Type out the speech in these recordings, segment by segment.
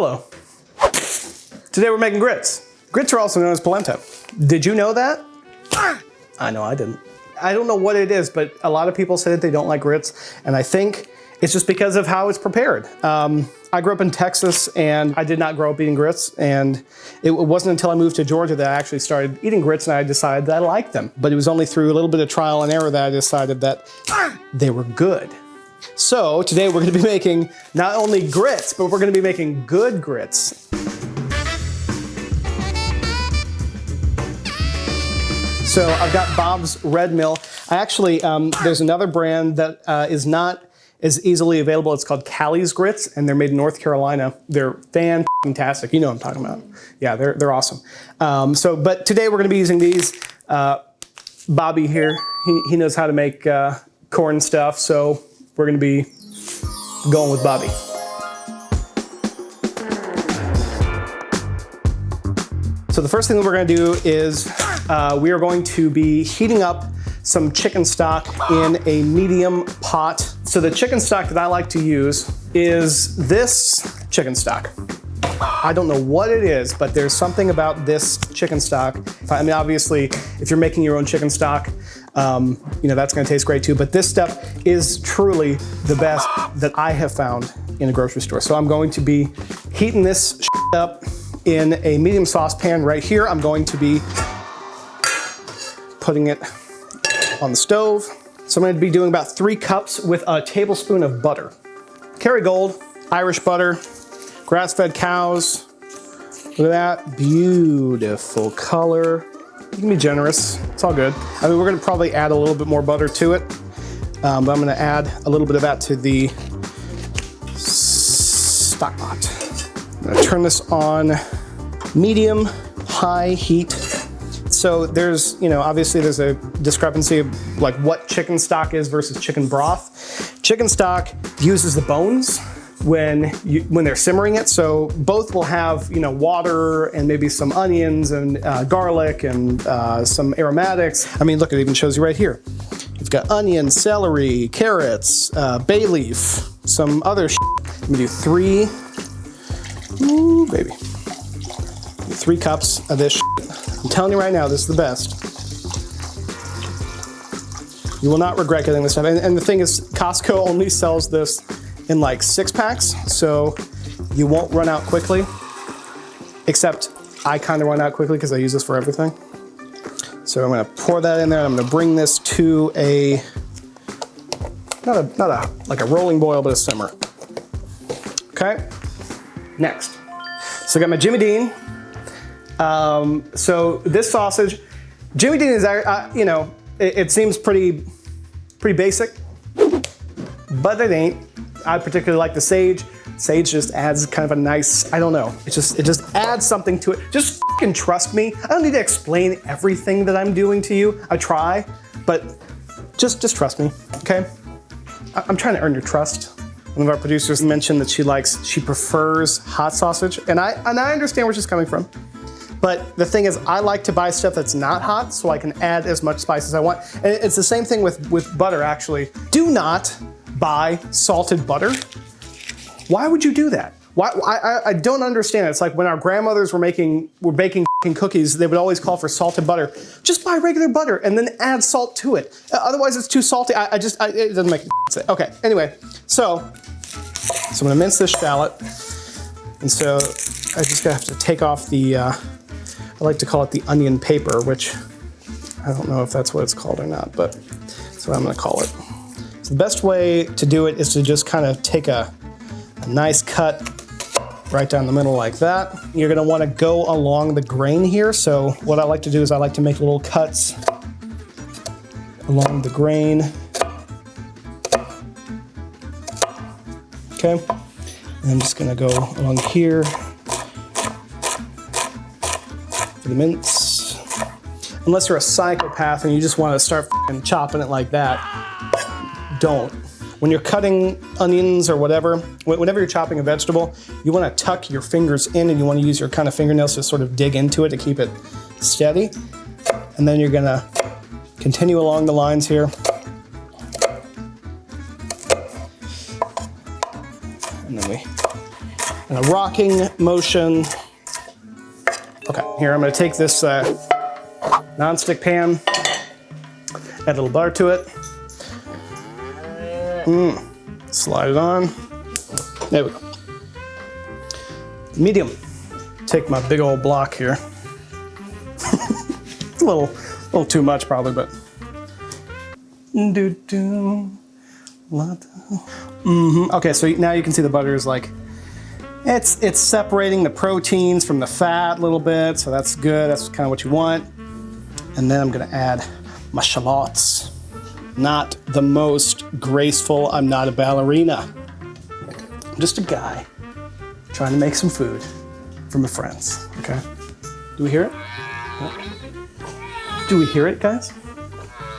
Hello. Today we're making grits. Grits are also known as polenta. Did you know that? I know I didn't. I don't know what it is, but a lot of people say that they don't like grits, and I think it's just because of how it's prepared. I grew up in Texas, and I did not grow up eating grits, and it wasn't until I moved to Georgia that I actually started eating grits, and I decided that I liked them. But it was only through a little bit of trial and error that I decided that they were good. So today we're going to be making not only grits, but we're going to be making good grits. So I've got Bob's Red Mill. I actually, there's another brand that is not as easily available. It's called Callie's Grits, and they're made in North Carolina. They're fantastic. You know what I'm talking about. Yeah, they're awesome. But today we're going to be using these. Bobby here, he knows how to make corn stuff, so we're going to be going with Bobby. So the first thing that we're going to do is we are going to be heating up some chicken stock in a medium pot. So the chicken stock that I like to use is this chicken stock. I don't know what it is, but there's something about this chicken stock. I mean, obviously, if you're making your own chicken stock, you know, that's gonna taste great too, but this stuff is truly the best that I have found in a grocery store. So I'm going to be heating this up in a medium saucepan right here. I'm going to be putting it on the stove. So I'm going to be doing about 3 cups with a tablespoon of butter. Kerrygold, Irish butter, grass-fed cows. Look at that, beautiful color. You can be generous, it's all good. I mean, we're going to probably add a little bit more butter to it, but I'm going to add a little bit of that to the stock pot. I'm going to turn this on medium, high heat. So there's, you know, obviously there's a discrepancy of like what chicken stock is versus chicken broth. Chicken stock uses the bones when they're simmering it. So both will have, you know, water and maybe some onions and garlic and some aromatics. I mean, look, it even shows you right here. You've got onion, celery, carrots, bay leaf, some other shit. I'm gonna do 3, ooh, baby. 3 cups of this shit. I'm telling you right now, this is the best. You will not regret getting this stuff. And the thing is, Costco only sells this in like 6-packs, so you won't run out quickly. Except I kind of run out quickly because I use this for everything. So I'm gonna pour that in there, and I'm gonna bring this to a, like a rolling boil, but a simmer. Okay, next. So I got my Jimmy Dean. So this sausage, Jimmy Dean is, you know, it seems pretty basic, but it ain't. I particularly like the sage. Sage just adds kind of a nice, I don't know, it just adds something to it. Just fucking trust me. I don't need to explain everything that I'm doing to you. I try, but just trust me, okay? I'm trying to earn your trust. One of our producers mentioned that she prefers hot sausage, and I understand where she's coming from. But the thing is, I like to buy stuff that's not hot so I can add as much spice as I want. And it's the same thing with butter, actually. Do not buy salted butter. Why would you do that? Why? I don't understand it. It's like when our grandmothers were baking cookies, they would always call for salted butter. Just buy regular butter and then add salt to it. Otherwise, it's too salty. It doesn't make sense. Okay, anyway, so I'm gonna mince this shallot. And so I just have to take off the, I like to call it the onion paper, which I don't know if that's what it's called or not, but that's what I'm gonna call it. So the best way to do it is to just kind of take a nice cut right down the middle like that. You're gonna wanna go along the grain here. So what I like to do is I like to make little cuts along the grain. Okay, and I'm just gonna go along here. The mince. Unless you're a psychopath and you just want to start chopping it like that, don't. When you're cutting onions or whatever, whenever you're chopping a vegetable, you want to tuck your fingers in and you want to use your kind of fingernails to sort of dig into it to keep it steady. And then you're gonna continue along the lines here. And then kind of rocking motion. Okay, here I'm gonna take this non-stick pan, add a little butter to it. Slide it on. There we go. Medium. Take my big old block here. It's a little too much probably, but. Okay, so now you can see the butter is like, it's separating the proteins from the fat a little bit, so that's good. That's kind of what you want. And then I'm gonna add my shallots. Not the most graceful. I'm not a ballerina. I'm just a guy trying to make some food for my friends, okay? Do we hear it? Do we hear it, guys?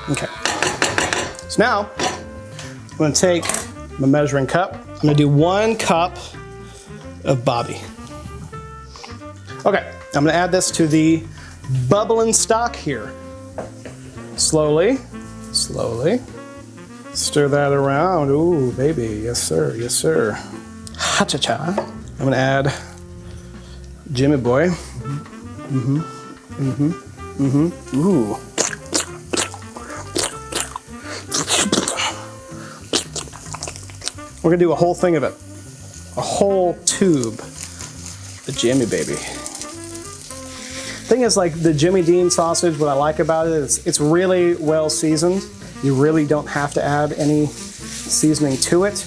Okay. So now, I'm gonna take my measuring cup. I'm gonna do 1 cup of Bobby. Okay, I'm gonna add this to the bubbling stock here. Slowly, slowly. Stir that around. Ooh, baby, yes sir, yes sir. Ha-cha-cha. I'm gonna add Jimmy boy. Ooh. We're gonna do a whole thing of it. A whole tube. The Jimmy baby. Thing is, like the Jimmy Dean sausage, what I like about it is it's really well seasoned. You really don't have to add any seasoning to it.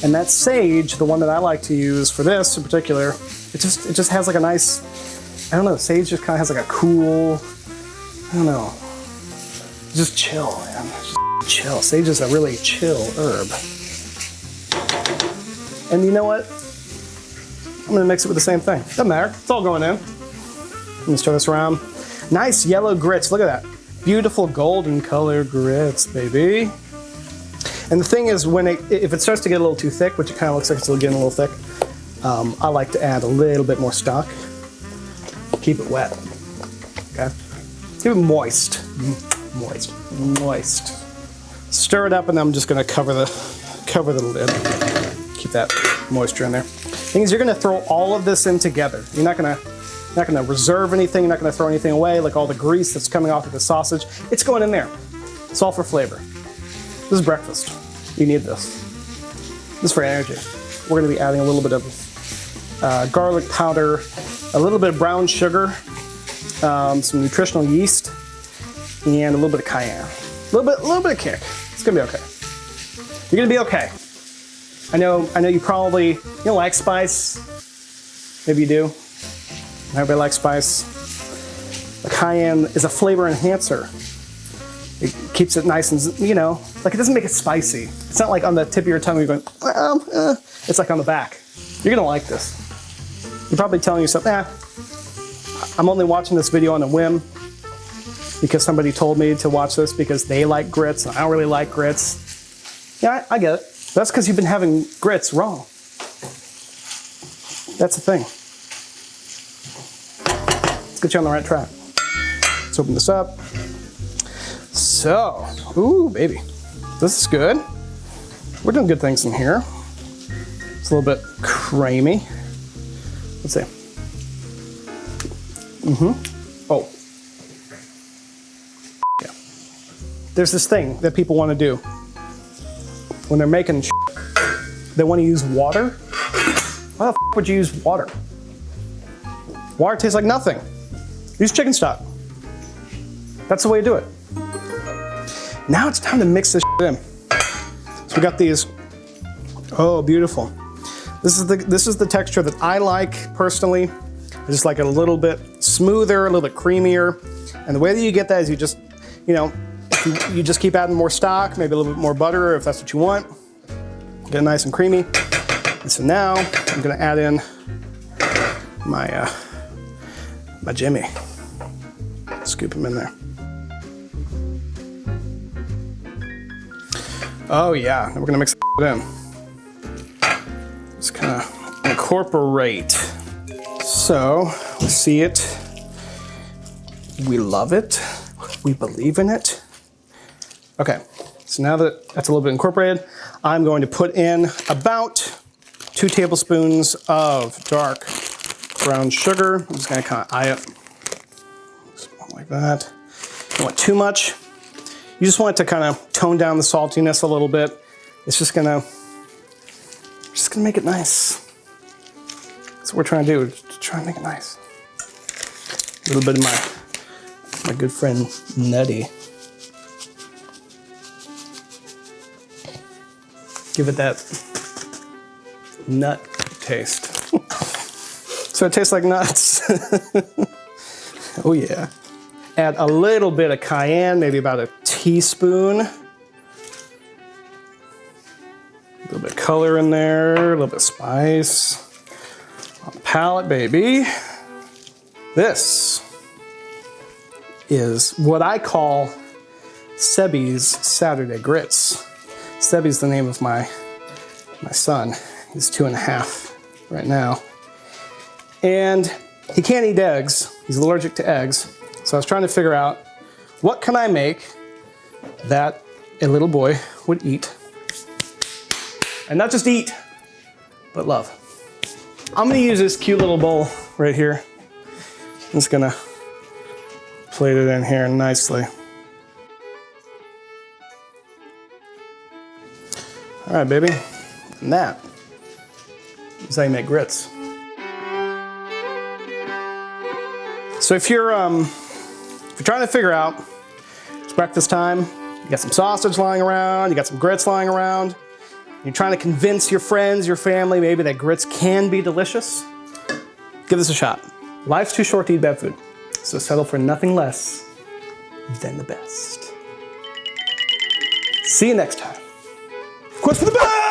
And that sage, the one that I like to use for this in particular, it just has like a nice, I don't know, sage just kind of has like a cool, I don't know, just chill, man. Just chill. Sage is a really chill herb. And you know what? I'm gonna mix it with the same thing. Doesn't matter, it's all going in. Let me stir this around. Nice yellow grits, look at that. Beautiful golden color grits, baby. And the thing is, if it starts to get a little too thick, which it kind of looks like it's getting a little thick, I like to add a little bit more stock. Keep it wet, okay? Keep it moist, moist. Stir it up, and then I'm just gonna cover the lid. Keep that moisture in there. Thing is, you're gonna throw all of this in together. You're not gonna reserve anything. You're not gonna throw anything away, like all the grease that's coming off of the sausage. It's going in there. It's all for flavor. This is breakfast. You need this. This is for energy. We're gonna be adding a little bit of garlic powder, a little bit of brown sugar, some nutritional yeast, and a little bit of cayenne. A little bit of kick. It's gonna be okay. You're gonna be okay. I know you probably, you don't like spice. Maybe you do. Everybody likes spice. The cayenne is a flavor enhancer. It keeps it nice and, you know, like it doesn't make it spicy. It's not like on the tip of your tongue you're going, it's like on the back. You're gonna like this. You're probably telling yourself, I'm only watching this video on a whim because somebody told me to watch this because they like grits and I don't really like grits. Yeah, I get it. That's because you've been having grits wrong. That's the thing. Let's get you on the right track. Let's open this up. So, ooh, baby. This is good. We're doing good things in here. It's a little bit creamy. Let's see. Oh. Yeah. There's this thing that people want to do. When they're making they want to use water. Why the would you use water? Water tastes like nothing. Use chicken stock. That's the way to do it. Now it's time to mix this in. So we got these. Oh, beautiful. This is the texture that I like personally. I just like it a little bit smoother, a little bit creamier. And the way that you get that is you just, you know, you just keep adding more stock, maybe a little bit more butter if that's what you want. Get it nice and creamy. And so now I'm gonna add in my my Jimmy. Scoop him in there. Oh yeah, and we're gonna mix it in. Just kind of incorporate. So we see it, we love it, we believe in it. Okay, so now that that's a little bit incorporated, I'm going to put in about 2 2 tablespoons of dark brown sugar. I'm just gonna kind of eye it. Like that. You don't want too much. You just want it to kind of tone down the saltiness a little bit. It's just gonna make it nice. That's what we're trying to do, just try and make it nice. A little bit of my good friend Nutty. Give it that nut taste. So it tastes like nuts. Oh yeah. Add a little bit of cayenne, maybe about a teaspoon. A little bit of color in there, a little bit of spice. On the palate, baby. This is what I call Sebby's Saturday Grits. Sebby's the name of my son. He's 2.5 right now. And he can't eat eggs. He's allergic to eggs. So I was trying to figure out what can I make that a little boy would eat. And not just eat, but love. I'm gonna use this cute little bowl right here. I'm just gonna plate it in here nicely. All right, baby. And that is how you make grits. So if you're trying to figure out, it's breakfast time, you got some sausage lying around, you got some grits lying around, you're trying to convince your friends, your family, maybe that grits can be delicious, give this a shot. Life's too short to eat bad food, so settle for nothing less than the best. See you next time. Quest for the best!